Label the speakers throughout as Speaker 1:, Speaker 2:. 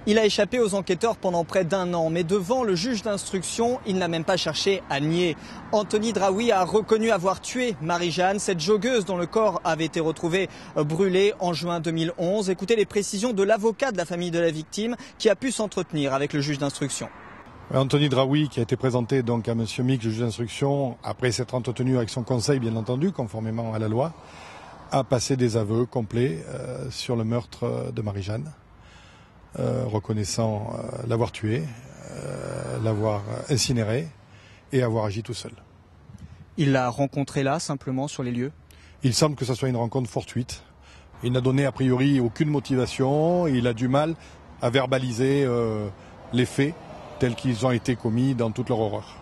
Speaker 1: Il a échappé aux enquêteurs pendant près d'1 an, mais devant le juge d'instruction, il n'a même pas cherché à nier. Anthony Draoui a reconnu avoir tué Marie-Jeanne, cette joggeuse dont le corps avait été retrouvé brûlé en juin 2011. Écoutez les précisions de l'avocat de la famille de la victime qui a pu s'entretenir avec le juge d'instruction.
Speaker 2: Anthony Draoui, qui a été présenté donc à M. Mick, le juge d'instruction, après s'être entretenu avec son conseil, bien entendu, conformément à la loi, a passé des aveux complets sur le meurtre de Marie-Jeanne, reconnaissant l'avoir tuée, l'avoir incinérée et avoir agi tout seul.
Speaker 1: Il l'a rencontré là, simplement, sur les lieux?
Speaker 2: Il semble que ce soit une rencontre fortuite. Il n'a donné a priori aucune motivation, il a du mal à verbaliser les faits tels qu'ils ont été commis dans toute leur horreur.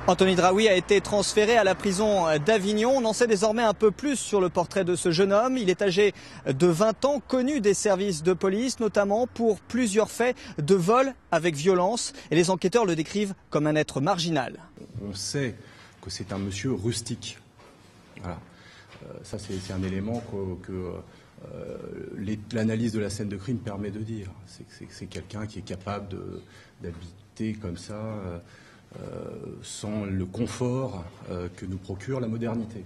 Speaker 1: Anthony Draoui a été transféré à la prison d'Avignon. On en sait désormais un peu plus sur le portrait de ce jeune homme. Il est âgé de 20 ans, connu des services de police, notamment pour plusieurs faits de vol avec violence. Et les enquêteurs le décrivent comme un être marginal.
Speaker 3: On sait que c'est un monsieur rustique. Voilà. Ça, c'est un élément que l'analyse de la scène de crime permet de dire. C'est quelqu'un qui est capable d'habiter comme ça, sans le confort que nous procure la modernité.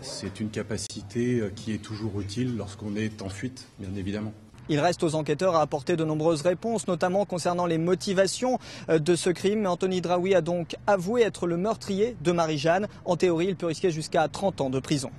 Speaker 3: C'est une capacité qui est toujours utile lorsqu'on est en fuite, bien évidemment.
Speaker 1: Il reste aux enquêteurs à apporter de nombreuses réponses, notamment concernant les motivations de ce crime. Mais Anthony Draoui a donc avoué être le meurtrier de Marie-Jeanne. En théorie, il peut risquer jusqu'à 30 ans de prison.